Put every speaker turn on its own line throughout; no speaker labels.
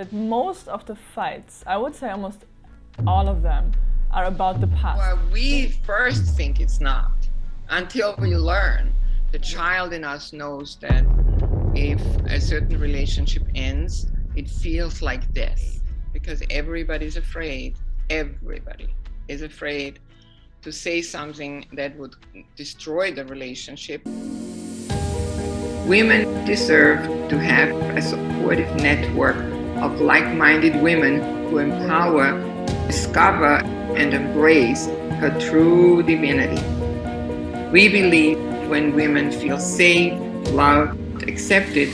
that most of the fights, I would say almost all of them, are about the past.
Well, we first think it's not until we learn. The child in us knows that if a certain relationship ends, it feels like death because everybody's afraid. Everybody is afraid to say something that would destroy the relationship. Women deserve to have a supportive network of like-minded women who empower, discover, and embrace her true divinity. We believe when women feel safe, loved, accepted,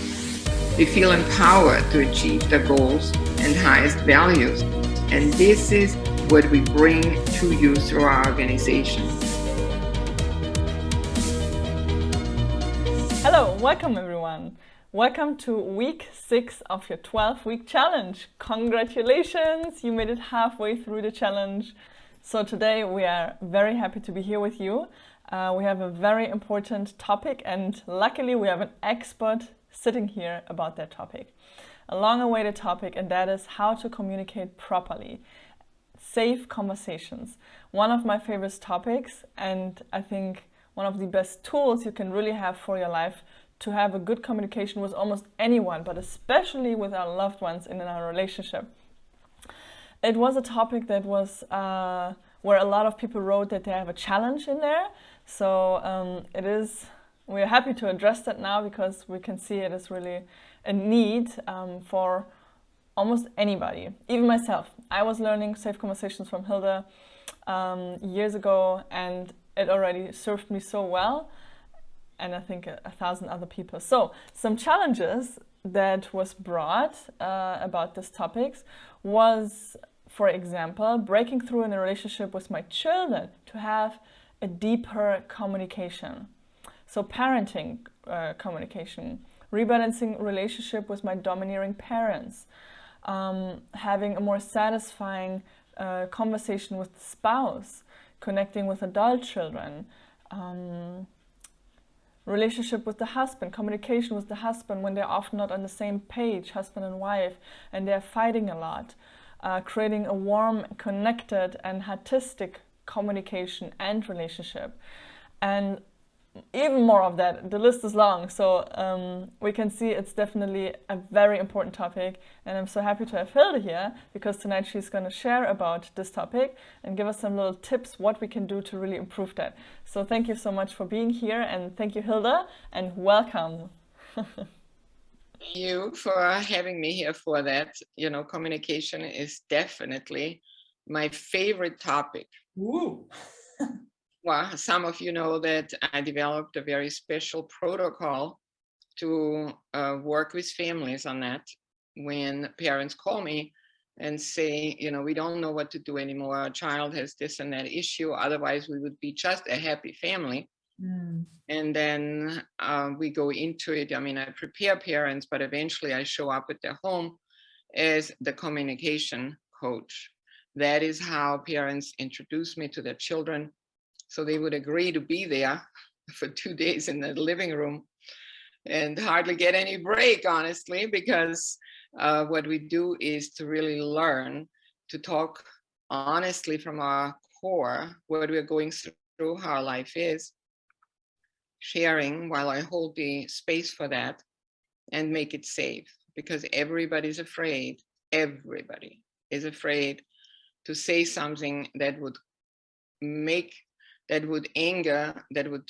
they feel empowered to achieve their goals and highest values. And this is what we bring to you through our organization.
Hello, welcome everyone. Welcome to week 6 of your 12-week challenge. Congratulations, you made it halfway through the challenge. So today we are very happy to be here with you. We have a very important topic and luckily we have an expert sitting here about that topic. A long-awaited topic, and that is how to communicate properly. Safe conversations. One of my favorite topics, and I think one of the best tools you can really have for your life to have a good communication with almost anyone, but especially with our loved ones in our relationship. It was a topic that was where a lot of people wrote that they have a challenge in there. So we're happy to address that now because we can see it is really a need for almost anybody, even myself. I was learning safe conversations from Hilda years ago, and it already served me so well, and I think 1,000 other people. So some challenges that was brought about these topics was, for example, breaking through in a relationship with my children to have a deeper communication. So parenting communication, rebalancing relationship with my domineering parents, having a more satisfying conversation with the spouse, connecting with adult children, relationship with the husband, communication with the husband when they're often not on the same page, husband and wife, and they're fighting a lot, creating a warm, connected and artistic communication and relationship. And even more of that, the list is long, so we can see it's definitely a very important topic, and I'm so happy to have Hilda here because tonight she's going to share about this topic and give us some little tips what we can do to really improve that. So thank you so much for being here, and thank you, Hilda, and welcome.
Thank you for having me here for that. You know, communication is definitely my favorite topic.
Ooh.
Well, some of you know that I developed a very special protocol to work with families on that. When parents call me and say, you know, we don't know what to do anymore, our child has this and that issue, otherwise we would be just a happy family. And then we go into it. I mean, I prepare parents, but eventually I show up at their home as the communication coach. That is how parents introduce me to their children. So they would agree to be there for 2 days in the living room and hardly get any break, honestly, because what we do is to really learn to talk honestly from our core, what we're going through, how our life is, sharing while I hold the space for that and make it safe, because everybody's afraid. Everybody is afraid to say something that would anger, that would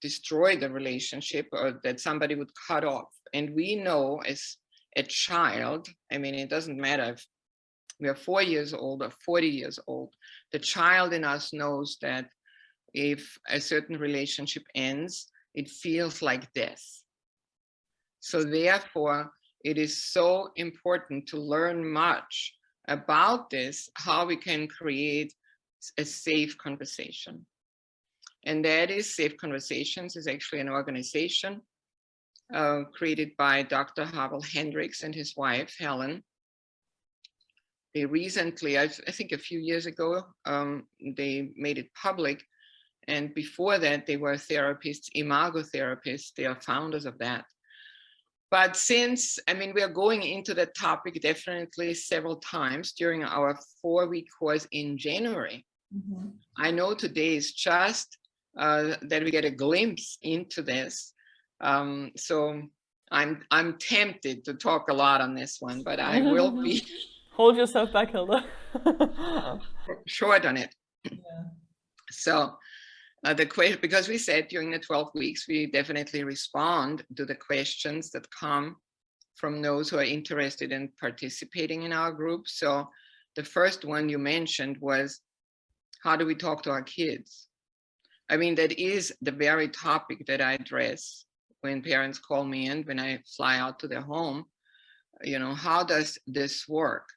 destroy the relationship, or that somebody would cut off. And we know as a child, I mean, it doesn't matter if we are 4 years old or 40 years old, the child in us knows that if a certain relationship ends, it feels like death. So therefore, it is so important to learn much about this, how we can create a safe conversation. And that is Safe Conversations is actually an organization created by Dr. Havel Hendricks and his wife, Helen. They recently, I think a few years ago, they made it public. And before that, they were therapists, imago therapists. They are founders of that. But since, I mean, we are going into the topic definitely several times during our 4-week course in January. Mm-hmm. I know today is just that we get a glimpse into this. So I'm tempted to talk a lot on this one, but I will be
hold yourself back, Hilda.
short on it.
Yeah.
So the question, because we said during the 12 weeks, we definitely respond to the questions that come from those who are interested in participating in our group. So the first one you mentioned was, how do we talk to our kids? I mean, that is the very topic that I address when parents call me in, when I fly out to their home. You know, how does this work?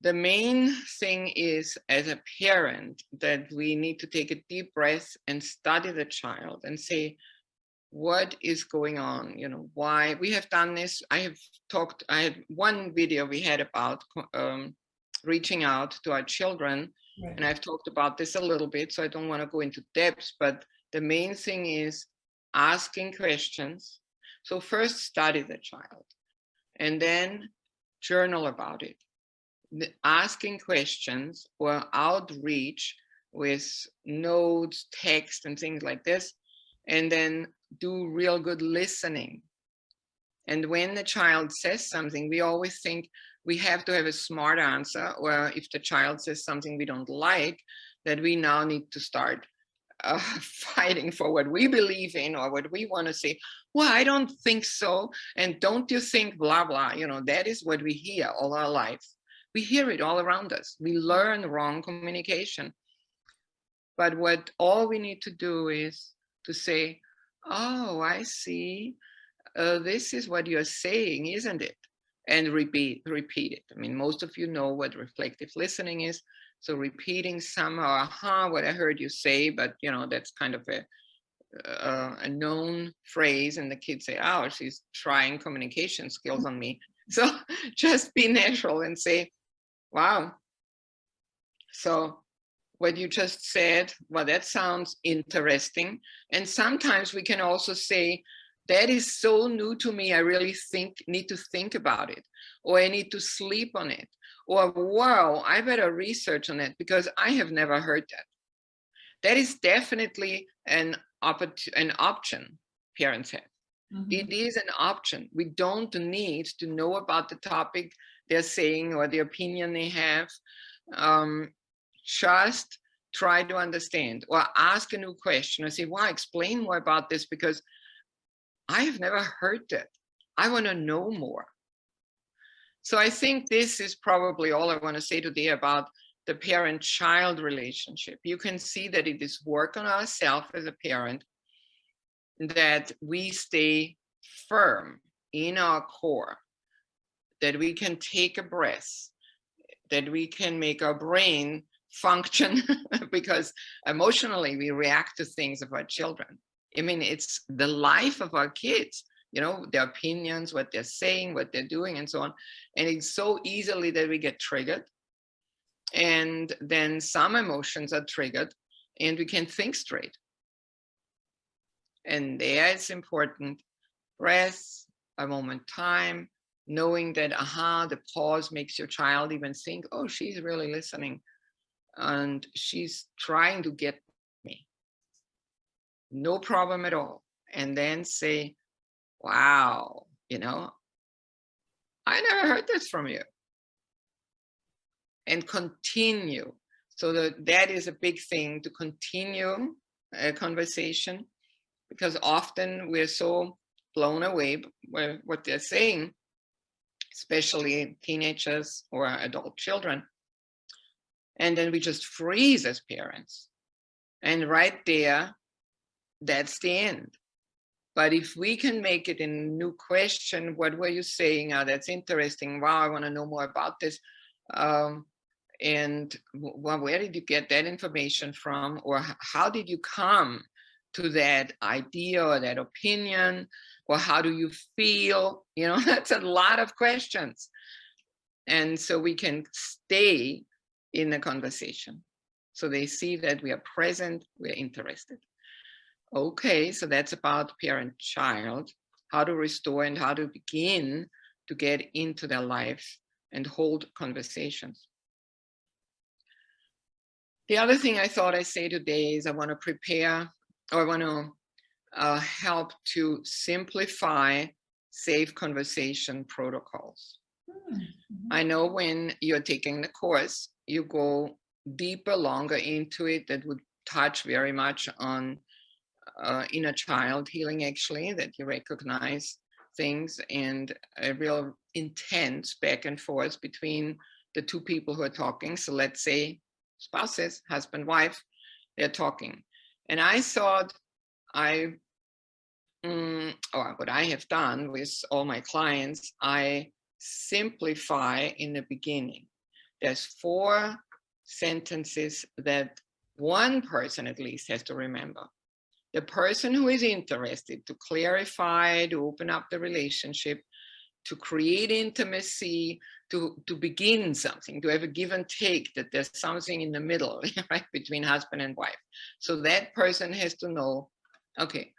The main thing is, as a parent, that we need to take a deep breath and study the child and say, what is going on? You know, why we have done this. I had one video we had about reaching out to our children. Right. And I've talked about this a little bit, so I don't want to go into depth, but the main thing is asking questions. So first study the child and then journal about it. Asking questions or outreach with notes, text, and things like this, and then do real good listening. And when the child says something, we always think we have to have a smart answer, or if the child says something we don't like, that we now need to start fighting for what we believe in or what we want to say. Well, I don't think so. And don't you think blah, blah, you know, that is what we hear all our lives. We hear it all around us. We learn wrong communication. But what all we need to do is to say, oh, I see. This is what you're saying, isn't it? And repeat it. I mean, most of you know what reflective listening is. So repeating somehow, what I heard you say, but you know, that's kind of a known phrase, and the kids say, oh, she's trying communication skills on me. So just be natural and say, wow. So what you just said, well, that sounds interesting. And sometimes we can also say, that is so new to me, I really need to think about it, or I need to sleep on it, or wow, I better research on it because I have never heard that. That is definitely an option parents have. Mm-hmm. It is an option. We don't need to know about the topic they're saying or the opinion they have. Just try to understand or ask a new question or say, well, explain more about this because I have never heard that. I want to know more. So I think this is probably all I want to say today about the parent-child relationship. You can see that it is work on ourselves as a parent, that we stay firm in our core, that we can take a breath, that we can make our brain function because emotionally we react to things of our children. I mean, it's the life of our kids, you know, their opinions, what they're saying, what they're doing, and so on. And it's so easily that we get triggered. And then some emotions are triggered and we can think straight. And there it's important, breath, a moment time, knowing that, the pause makes your child even think, oh, she's really listening and she's trying to get me. No problem at all. And then say, wow, you know, I never heard this from you. And continue. So that is a big thing, to continue a conversation, because often we're so blown away by what they're saying, especially teenagers or adult children. And then we just freeze as parents. And right there, that's the end. But if we can make it a new question, what were you saying? Oh, that's interesting. Wow, I want to know more about this. And well, where did you get that information from? Or how did you come to that idea or that opinion? Or how do you feel? You know, that's a lot of questions. And so we can stay in the conversation. So they see that we are present, we're interested. Okay, so that's about parent-child. how to restore and how to begin to get into their life and hold conversations. The other thing I thought I'd say today is I want to prepare, or I want to help to simplify safe conversation protocols. I know when you're taking the course, you go deeper, longer into it. That would touch very much on inner child healing, actually, that you recognize things and a real intense back and forth between the two people who are talking. So let's say spouses, husband, wife, they're talking. And I thought or what I have done with all my clients, I simplify in the beginning. There's 4 sentences that one person at least has to remember. The person who is interested to clarify, to open up the relationship, to create intimacy, to begin something, to have a give and take, that there's something in the middle, right, between husband and wife. So that person has to know, okay,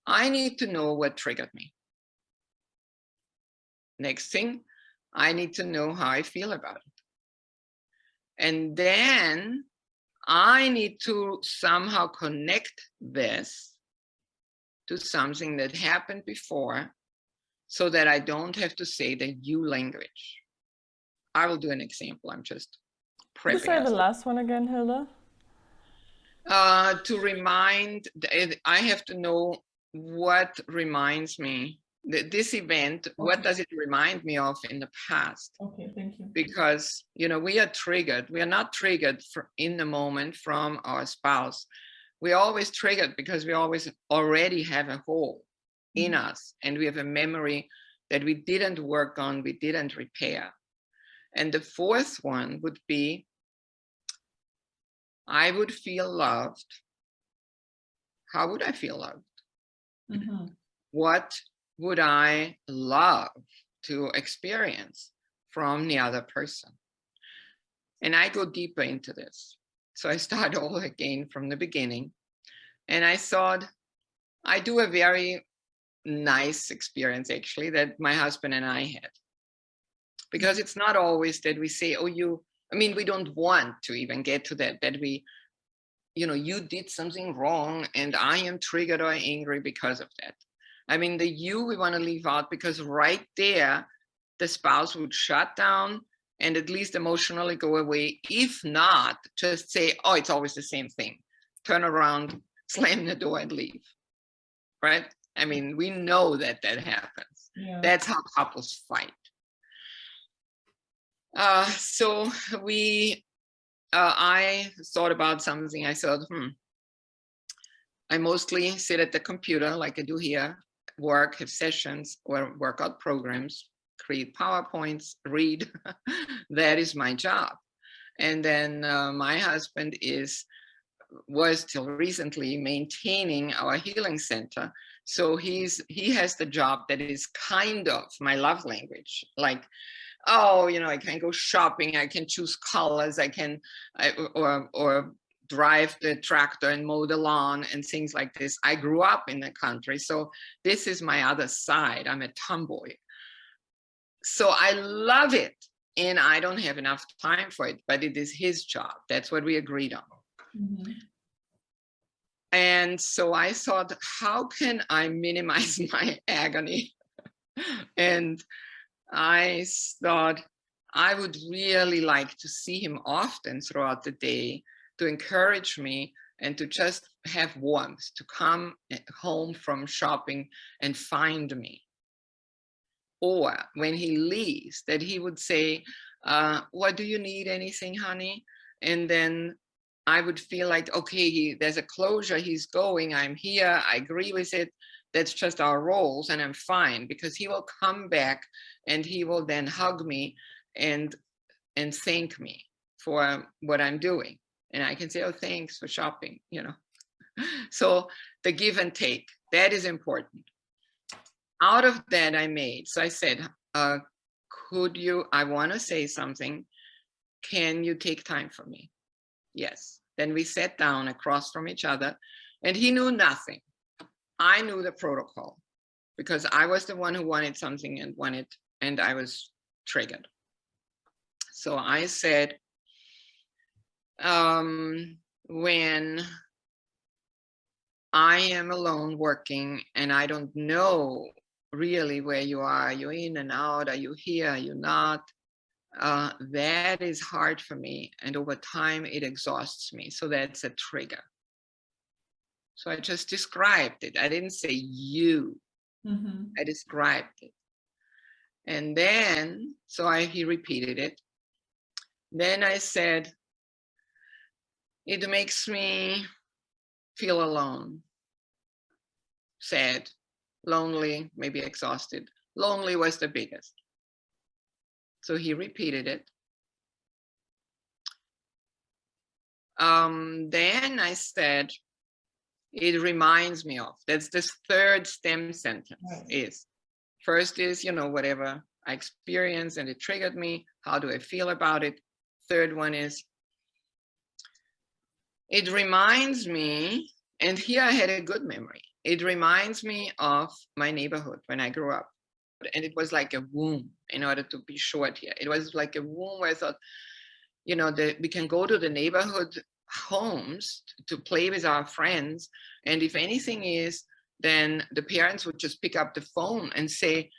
I need to know what triggered me. Next thing, I need to know how I feel about it. And then I need to somehow connect this to something that happened before so that I don't have to say the you language. I will do an example. I'm just prepping.
Could you say the last one again, Hilda?
To remind, I have to know what reminds me, this event, okay. What does it remind me of in the past?
Okay, thank you.
Because, you know, we are triggered. We are not triggered in the moment from our spouse. We're always triggered because we always already have a hole in us, and we have a memory that we didn't work on, we didn't repair. And the 4th one would be, I would feel loved. How would I feel loved? Mm-hmm. What would I love to experience from the other person? And I go deeper into this. So I start all again from the beginning. And I thought, I do a very nice experience, actually, that my husband and I had. Because it's not always that we say, oh, we don't want to even get to that we, you did something wrong and I am triggered or angry because of that. I mean, the you we want to leave out, because right there, the spouse would shut down and at least emotionally go away. If not, just say, oh, it's always the same thing. Turn around, slam the door and leave, right? I mean, we know that happens. Yeah. That's how couples fight. So I thought about something. I thought, I mostly sit at the computer like I do here, work, have sessions or workout programs, create PowerPoints, read. That is my job. And then my husband was till recently maintaining our healing center. So he has the job that is kind of my love language, like, oh, I can go shopping, I can choose colors, or drive the tractor and mow the lawn and things like this. I grew up in the country, so this is my other side. I'm a tomboy. So I love it, and I don't have enough time for it, but it is his job. That's what we agreed on. Mm-hmm. And so I thought, how can I minimize my agony? And I thought I would really like to see him often throughout the day, to encourage me and to just have warmth, to come home from shopping and find me. Or when he leaves, that he would say, what do you need, anything, honey? And then I would feel like, okay, there's a closure, he's going, I'm here, I agree with it. That's just our roles, and I'm fine, because he will come back and he will then hug me and thank me for what I'm doing. And I can say, oh, thanks for shopping, So the give and take, that is important. Out of that I made, so I said, I want to say something. Can you take time for me? Yes. Then we sat down across from each other, and he knew nothing. I knew the protocol. because I was the one who wanted something and I was triggered. So I said, when I am alone working and I don't know really where you are you in and out, are you here, are you not? That is hard for me. And over time, it exhausts me. So that's a trigger. So I just described it. I didn't say you. I described it. And then, he repeated it. Then I said, it makes me feel alone, sad, lonely, maybe exhausted. Lonely was the biggest. So he repeated it. Then I said, it reminds me of, that's this third stem sentence. Right. Is first is, whatever I experienced and it triggered me, how do I feel about it? Third one is, it reminds me, and here I had a good memory. It reminds me of my neighborhood when I grew up. And it was like a womb, in order to be short here. It was like a womb where I thought, we can go to the neighborhood homes to play with our friends. And if anything is, then the parents would just pick up the phone and say,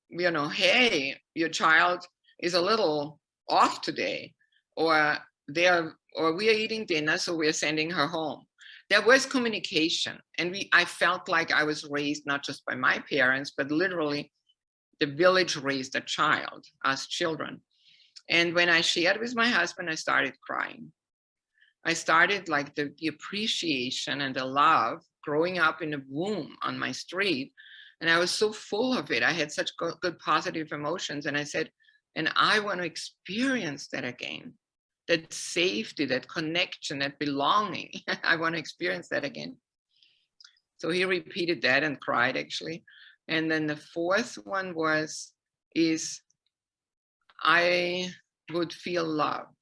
hey, your child is a little off today, or we are eating dinner, so we're sending her home. There was communication, and I felt like I was raised not just by my parents, but literally the village raised a child, us children. And when I shared with my husband, I started crying. I started like the appreciation and the love growing up in a womb on my street. And I was so full of it. I had such good positive emotions. And I said, and I want to experience that again. That safety, that connection, that belonging. I want to experience that again. So he repeated that and cried, actually. And then the fourth one is I would feel loved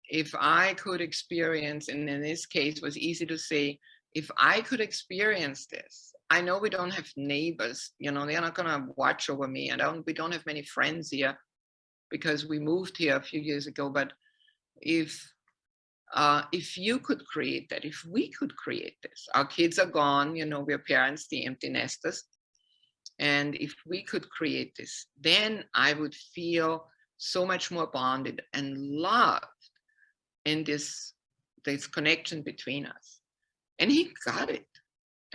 if I could experience, and in this case it was easy to say, if I could experience this. I know we don't have neighbors, they're not gonna watch over me. We don't have many friends here because we moved here a few years ago. But if you could create that, if we could create this, our kids are gone, we're parents, the empty nesters. And if we could create this, then I would feel so much more bonded and loved in this connection between us. And he got it.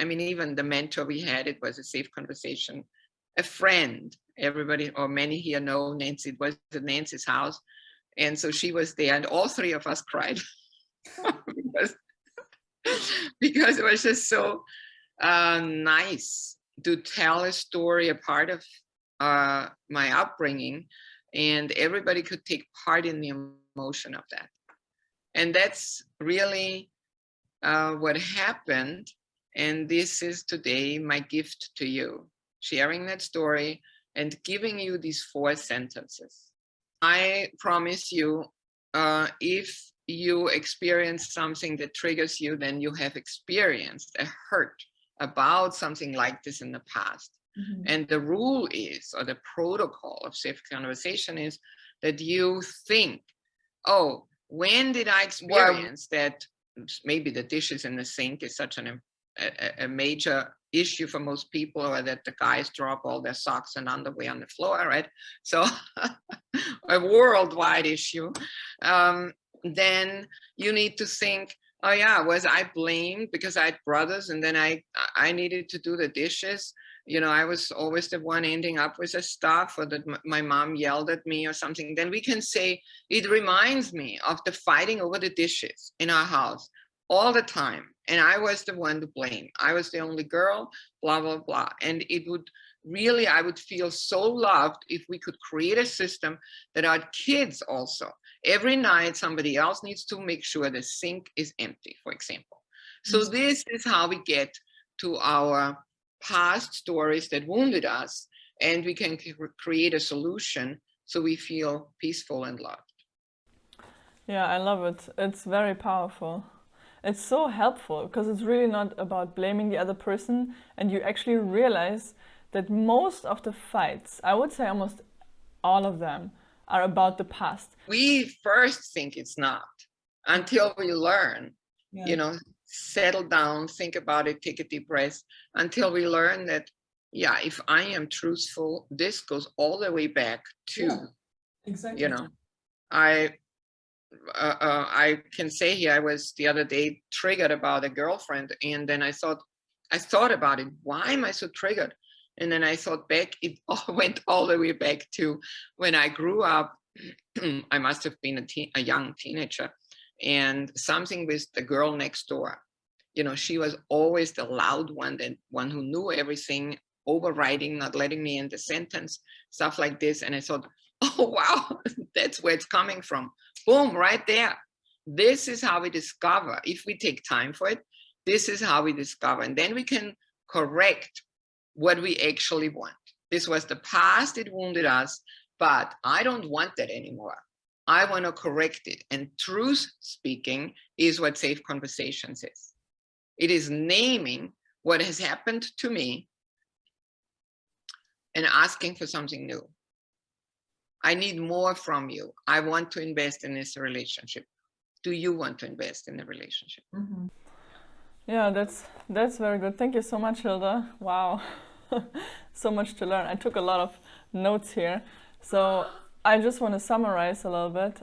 I mean, even the mentor we had, it was a safe conversation. A friend, everybody or many here know Nancy, it was at Nancy's house. And so she was there, and all three of us cried because it was just so nice to tell a story, a part of my upbringing, and everybody could take part in the emotion of that. And that's really what happened. And this is today my gift to you, sharing that story and giving you these 4 sentences. I promise you, if you experience something that triggers you, then you have experienced a hurt about something like this in the past. Mm-hmm. And the rule is, or the protocol of safe conversation is that you think, oh, when did I experience that? Maybe the dishes in the sink is such a major issue for most people, or that the guys drop all their socks and underwear on the floor, right? So a worldwide issue. Then you need to think, oh yeah, was I blamed because I had brothers and then I needed to do the dishes? I was always the one ending up with the stuff, or that my mom yelled at me or something. Then we can say, it reminds me of the fighting over the dishes in our house all the time. And I was the one to blame. I was the only girl, blah, blah, blah. And it would really, I would feel so loved if we could create a system that our kids also, every night somebody else needs to make sure the sink is empty, for example. So this is how we get to our past stories that wounded us, and we can create a solution so we feel peaceful and loved.
Yeah, I love it. It's very powerful. It's so helpful because it's really not about blaming the other person, and you actually realize that most of the fights, I would say almost all of them, are about the past.
We first think it's not until we learn, you know, settle down, think about it, take a deep breath, until we learn that, yeah, if I am truthful, this goes all the way back to,
Exactly.
you know, I can say here, I was the other day triggered about a girlfriend, and then I thought about it. Why am I so triggered? And then I thought back, it all went all the way back to when I grew up. I must have been a young teenager, and something with the girl next door. You know, she was always the loud one, the one who knew everything, overriding, not letting me in the sentence, stuff like this. And I thought, oh, wow, that's where it's coming from. Boom, right there. This is how we discover, if we take time for it, this is how we discover. And then we can correct what we actually want. This was the past, it wounded us, but I don't want that anymore. I want to correct it. And truth speaking is what Safe Conversations is. It is naming what has happened to me and asking for something new. I need more from you. I want to invest in this relationship. Do you want to invest in a relationship?
Mm-hmm. Yeah, that's very good. Thank you so much, Hilda. Wow. So much to learn. I took a lot of notes here. So I just want to summarize a little bit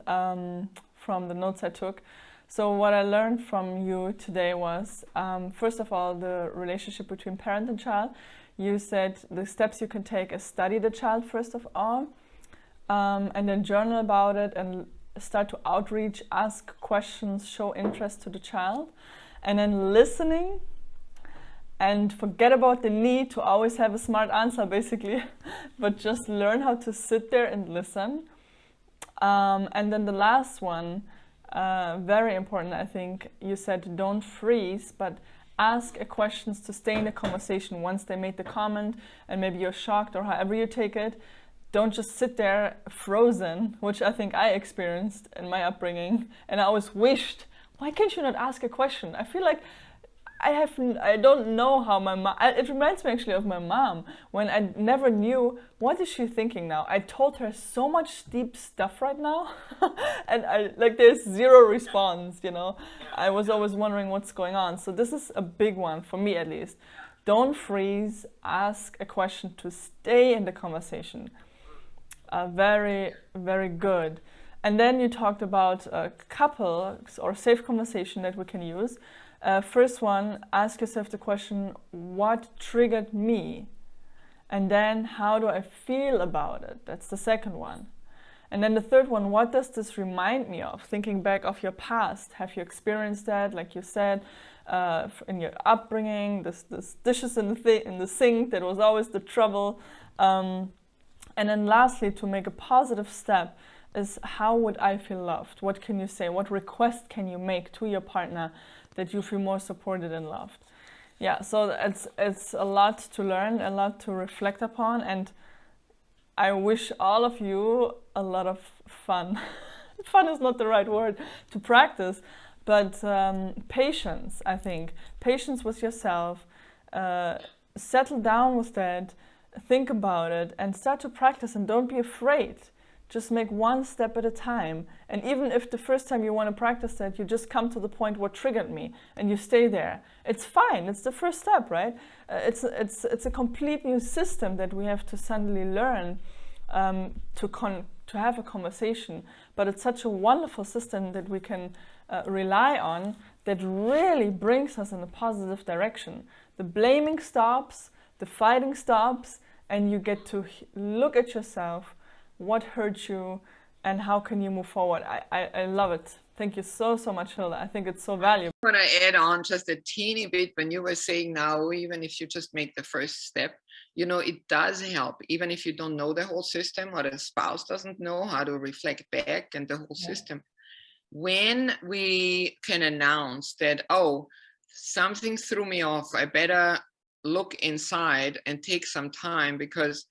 from the notes I took. So what I learned from you today was, first of all, the relationship between parent and child. You said the steps you can take is study the child first of all, and then journal about it and start to outreach, ask questions, show interest to the child, and then listening. And forget about the need to always have a smart answer, basically, but just learn how to sit there and listen. And then the last one, very important, I think, you said don't freeze, but ask questions to stay in the conversation once they made the comment, and maybe you're shocked or however you take it. Don't just sit there frozen, which I think I experienced in my upbringing. And I always wished, why can't you not ask a question? I feel like I don't know how my mom, it reminds me actually of my mom, when I never knew, what is she thinking now? I told her so much deep stuff right now, and there's zero response, you know? I was always wondering what's going on. So this is a big one, for me at least. Don't freeze, ask a question to stay in the conversation. Very, very good. And then you talked about couples or safe conversation that we can use. First one, ask yourself the question, what triggered me? And then, how do I feel about it? That's the second one. And then the third one, what does this remind me of? Thinking back of your past, have you experienced that, like you said, in your upbringing, this dishes in the sink, that was always the trouble. And then lastly, to make a positive step, is how would I feel loved? What can you say? What request can you make to your partner that you feel more supported and loved? Yeah, so it's a lot to learn, a lot to reflect upon, and I wish all of you a lot of fun. Fun is not the right word to practice, but patience, I think. Patience with yourself, settle down with that, think about it, and start to practice, and don't be afraid. Just make one step at a time. And even if the first time you want to practice that, you just come to the point what triggered me and you stay there. It's fine. It's the first step, right? It's a complete new system that we have to suddenly learn to have a conversation. But it's such a wonderful system that we can rely on, that really brings us in a positive direction. The blaming stops, the fighting stops, and you get to look at yourself. What hurt you, and how can you move forward? I love it. Thank you so much, Hilda. I think it's so valuable.
I want to add on just a teeny bit when you were saying now, even if you just make the first step, you know, it does help. Even if you don't know the whole system, or the spouse doesn't know how to reflect back and the whole system. When we can announce that, oh, something threw me off, I better look inside and take some time, because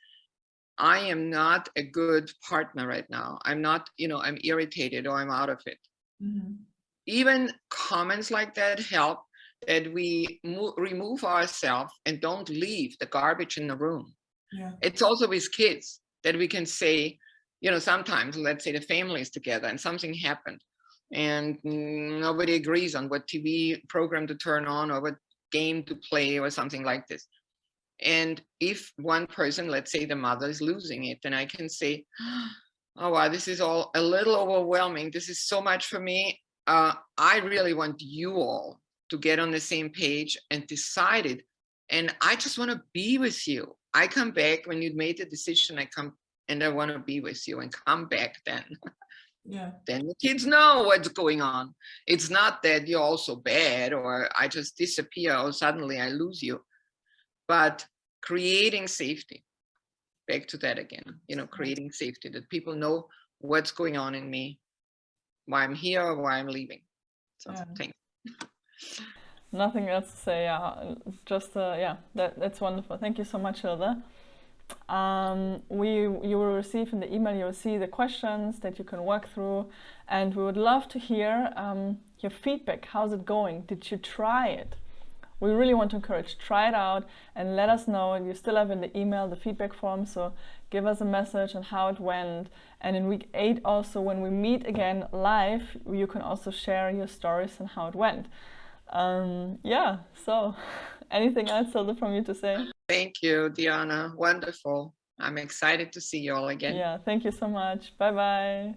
I am not a good partner right now. I'm not, you know, I'm irritated or I'm out of it. Mm-hmm. even comments like that help, that we remove ourselves and don't leave the garbage in the room.
Yeah.
It's also with kids that we can say, you know, sometimes, let's say the family is together and something happened and nobody agrees on what TV program to turn on or what game to play or something like this. And if one person, let's say the mother, is losing it, then I can say, oh, wow, this is all a little overwhelming. This is so much for me. I really want you all to get on the same page and decide it. And I just want to be with you. I come back when you made the decision. I come and I want to be with you and come back then.
Yeah.
Then the kids know what's going on. It's not that you're also bad or I just disappear or suddenly I lose you, but creating safety. Back to that again, you know, creating safety, that people know what's going on in me, why I'm here or why I'm leaving. So thanks.
Nothing else to say. Just yeah, that's wonderful. Thank you so much, Hilda. You will receive in the email, you will see the questions that you can work through, and we would love to hear your feedback. How's it going? Did you try it? We really want to encourage, try it out and let us know. You still have in the email the feedback form, so give us a message on how it went. And in week 8 also, when we meet again live, you can also share your stories and how it went. Yeah, so anything else, Hilda, from you to say?
Thank you, Diana. Wonderful. I'm excited to see you all again.
Yeah, thank you so much. Bye-bye.